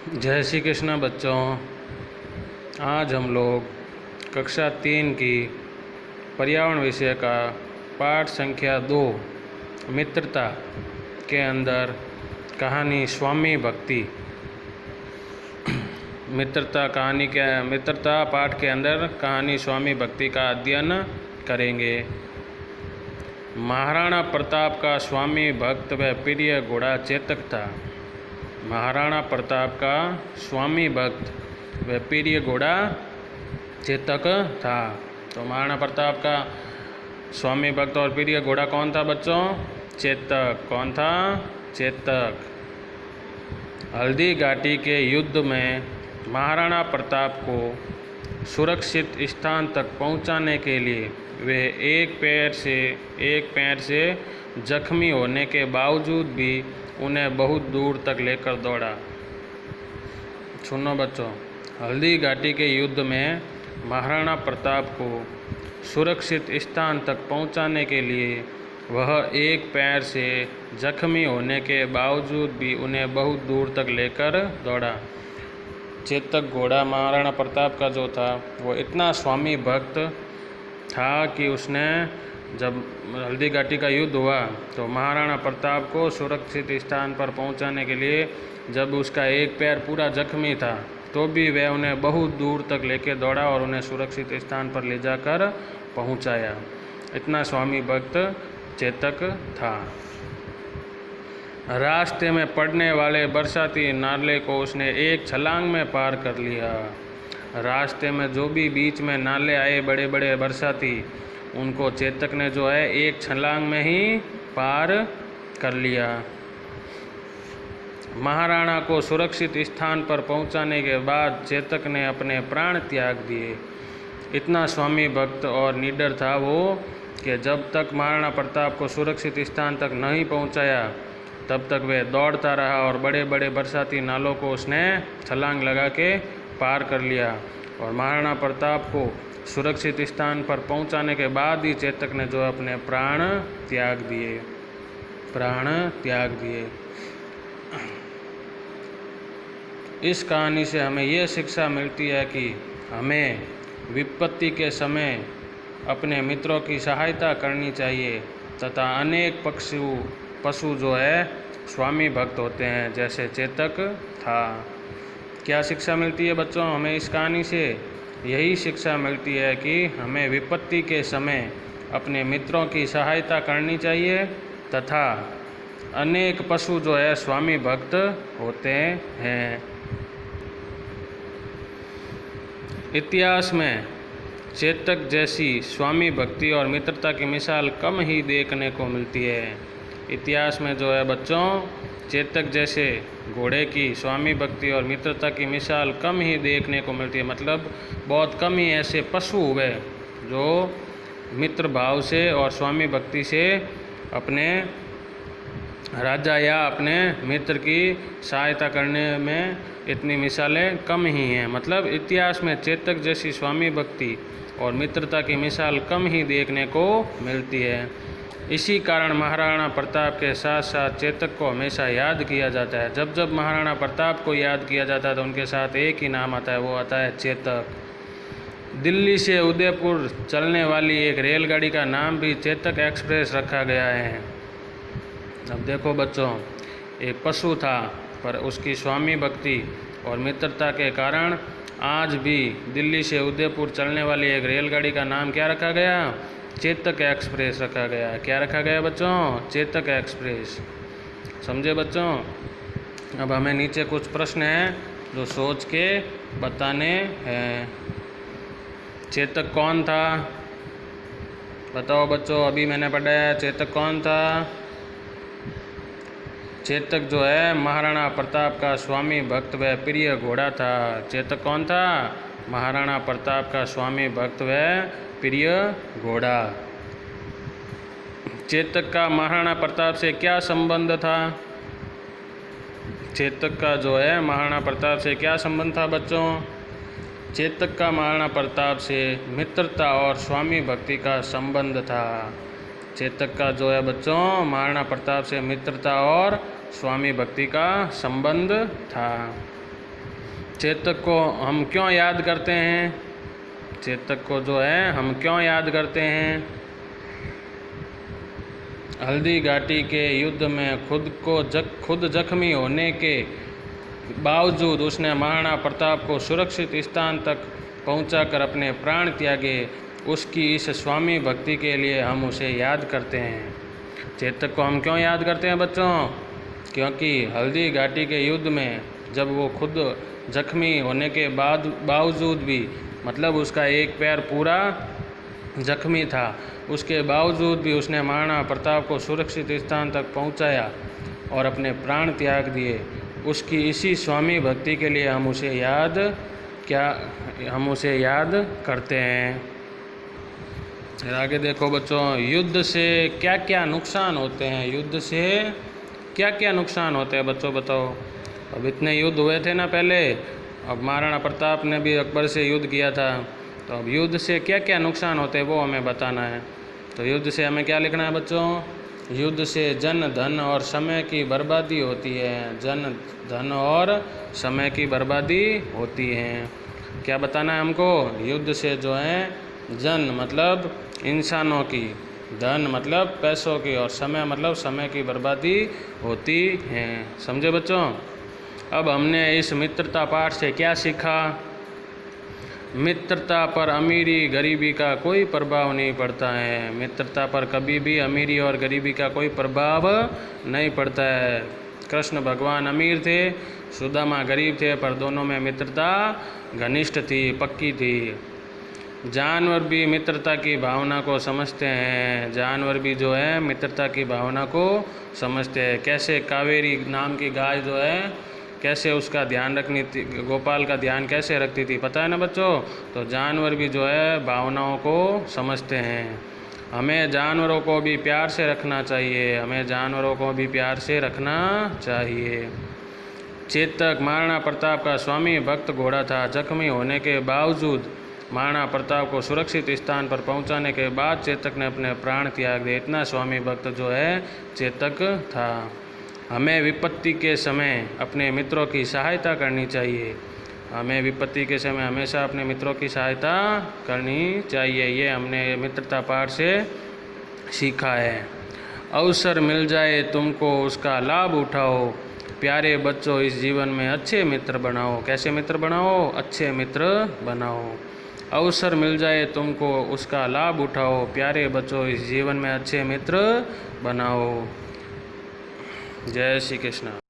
जय श्री कृष्ण बच्चों। आज हम लोग कक्षा 3 की पर्यावरण विषय का पाठ संख्या 2 मित्रता के अंदर कहानी स्वामी भक्ति मित्रता पाठ के अंदर कहानी स्वामी भक्ति का अध्ययन करेंगे। महाराणा प्रताप का स्वामी भक्त व प्रिय घोड़ा चेतक था। महाराणा प्रताप का स्वामी भक्त व प्रिय घोड़ा चेतक था। तो महाराणा प्रताप का स्वामी भक्त और प्रिय घोड़ा कौन था बच्चों? चेतक। कौन था? चेतक। हल्दी घाटी के युद्ध में महाराणा प्रताप को सुरक्षित स्थान तक पहुंचाने के लिए वे एक पैर से जख्मी होने के बावजूद भी उन्हें बहुत दूर तक लेकर दौड़ा। सुनो बच्चों, हल्दी घाटी के युद्ध में महाराणा प्रताप को सुरक्षित स्थान तक पहुंचाने के लिए वह एक पैर से जख्मी होने के बावजूद भी उन्हें बहुत दूर तक लेकर दौड़ा। चेतक घोड़ा महाराणा प्रताप का जो था वो इतना स्वामी भक्त था कि उसने जब हल्दी घाटी का युद्ध हुआ तो महाराणा प्रताप को सुरक्षित स्थान पर पहुंचाने के लिए जब उसका एक पैर पूरा जख्मी था तो भी वह उन्हें बहुत दूर तक लेकर दौड़ा और उन्हें सुरक्षित स्थान पर ले जाकर पहुंचाया। इतना स्वामी भक्त चेतक था। रास्ते में पड़ने वाले बरसाती नाले को उसने एक छलांग में पार कर लिया। रास्ते में जो भी बीच में नाले आए बड़े बड़े बरसाती, उनको चेतक ने जो है एक छलांग में ही पार कर लिया। महाराणा को सुरक्षित स्थान पर पहुंचाने के बाद चेतक ने अपने प्राण त्याग दिए। इतना स्वामी भक्त और निडर था वो कि जब तक महाराणा प्रताप को सुरक्षित स्थान तक नहीं पहुंचाया तब तक वह दौड़ता रहा और बड़े बड़े बरसाती नालों को उसने छलांग लगा के पार कर लिया। और महाराणा प्रताप को सुरक्षित स्थान पर पहुंचाने के बाद ही चेतक ने जो अपने प्राण त्याग दिए। इस कहानी से हमें ये शिक्षा मिलती है कि हमें विपत्ति के समय अपने मित्रों की सहायता करनी चाहिए तथा अनेक पशु जो है स्वामी भक्त होते हैं, जैसे चेतक था। क्या शिक्षा मिलती है बच्चों हमें इस कहानी से? यही शिक्षा मिलती है कि हमें विपत्ति के समय अपने मित्रों की सहायता करनी चाहिए तथा अनेक पशु जो है स्वामी भक्त होते हैं। इतिहास में चेतक जैसी स्वामी भक्ति और मित्रता की मिसाल कम ही देखने को मिलती है। इतिहास में जो है बच्चों चेतक जैसे घोड़े की स्वामी भक्ति और मित्रता की मिसाल कम ही देखने को मिलती है। मतलब बहुत कम ही ऐसे पशु हुए जो मित्र भाव से और स्वामी भक्ति से अपने राजा या अपने मित्र की सहायता करने में इतनी मिसालें कम ही हैं। मतलब इतिहास में चेतक जैसी स्वामी भक्ति और मित्रता की मिसाल कम ही देखने को मिलती है। इसी कारण महाराणा प्रताप के साथ साथ चेतक को हमेशा याद किया जाता है। जब जब महाराणा प्रताप को याद किया जाता है तो उनके साथ एक ही नाम आता है, वो आता है चेतक। दिल्ली से उदयपुर चलने वाली एक रेलगाड़ी का नाम भी चेतक एक्सप्रेस रखा गया है। अब देखो बच्चों, एक पशु था पर उसकी स्वामी भक्ति और मित्रता के कारण आज भी दिल्ली से उदयपुर चलने वाली एक रेलगाड़ी का नाम क्या रखा गया? चेतक एक्सप्रेस रखा गया। क्या रखा गया बच्चों? चेतक एक्सप्रेस। समझे बच्चों? अब हमें नीचे कुछ प्रश्न हैं जो सोच के बताने हैं। चेतक कौन था? बताओ बच्चों, अभी मैंने पढ़ाया चेतक कौन था? चेतक जो है महाराणा प्रताप का स्वामी भक्त व प्रिय घोड़ा था। चेतक कौन था? महाराणा प्रताप का स्वामी भक्त व प्रिय घोड़ा। चेतक का महाराणा प्रताप से क्या संबंध था? चेतक का जो है महाराणा प्रताप से क्या संबंध था बच्चों? चेतक का महाराणा प्रताप से मित्रता और स्वामी भक्ति का संबंध था। चेतक का जो है बच्चों महाराणा प्रताप से मित्रता और स्वामी भक्ति का संबंध था। चेतक को हम क्यों याद करते हैं? चेतक को जो है हम क्यों याद करते हैं? हल्दी घाटी के युद्ध में खुद जख्मी होने के बावजूद उसने महाराणा प्रताप को सुरक्षित स्थान तक पहुंचाकर अपने प्राण त्यागे। उसकी इस स्वामी भक्ति के लिए हम उसे याद करते हैं। चेतक को हम क्यों याद करते हैं बच्चों? क्योंकि हल्दी घाटी के युद्ध में जब वो खुद जख्मी होने के बावजूद भी, मतलब उसका एक पैर पूरा जख्मी था, उसके बावजूद भी उसने महाराणा प्रताप को सुरक्षित स्थान तक पहुंचाया और अपने प्राण त्याग दिए। उसकी इसी स्वामी भक्ति के लिए हम उसे याद करते हैं। फिर आगे देखो बच्चों, युद्ध से क्या क्या नुकसान होते हैं? युद्ध से क्या क्या नुकसान होते हैं बच्चों बताओ। अब इतने युद्ध हुए थे ना पहले, अब महाराणा प्रताप ने भी अकबर से युद्ध किया था, तो अब युद्ध से क्या क्या नुकसान होते हैं वो हमें बताना है। तो युद्ध से हमें क्या लिखना है बच्चों? युद्ध से जन धन और समय की बर्बादी होती है। जन धन और समय की बर्बादी होती है। क्या बताना है हमको? युद्ध से जो है जन मतलब इंसानों की, धन मतलब पैसों की, और समय मतलब समय की बर्बादी होती है। समझे बच्चों? अब हमने इस मित्रता पाठ से क्या सीखा? मित्रता पर अमीरी गरीबी का कोई प्रभाव नहीं पड़ता है। मित्रता पर कभी भी अमीरी और गरीबी का कोई प्रभाव नहीं पड़ता है। कृष्ण भगवान अमीर थे, सुदामा गरीब थे, पर दोनों में मित्रता घनिष्ठ थी, पक्की थी। जानवर भी मित्रता की भावना को समझते हैं। जानवर भी जो है मित्रता की भावना को समझते हैं। कैसे कावेरी नाम की गाय जो है कैसे उसका ध्यान रखनी थी, गोपाल का ध्यान कैसे रखती थी, पता है ना बच्चों? तो जानवर भी जो है भावनाओं को समझते हैं। हमें जानवरों को भी प्यार से रखना चाहिए। हमें जानवरों को भी प्यार से रखना चाहिए। चेतक महाराणा प्रताप का स्वामी भक्त घोड़ा था। जख्मी होने के बावजूद महाराणा प्रताप को सुरक्षित स्थान पर पहुंचाने के बाद चेतक ने अपने प्राण त्याग दिए। इतना स्वामी भक्त जो है चेतक था। हमें विपत्ति के समय अपने मित्रों की सहायता करनी चाहिए। हमें विपत्ति के समय हमेशा अपने मित्रों की सहायता करनी चाहिए। ये हमने मित्रता पाठ से सीखा है। अवसर मिल जाए तुमको उसका लाभ उठाओ। प्यारे बच्चों, इस जीवन में अच्छे मित्र बनाओ। कैसे मित्र बनाओ? अच्छे मित्र बनाओ। अवसर मिल जाए तुमको उसका लाभ उठाओ। प्यारे बच्चों, इस जीवन में अच्छे मित्र बनाओ। जय श्री कृष्ण।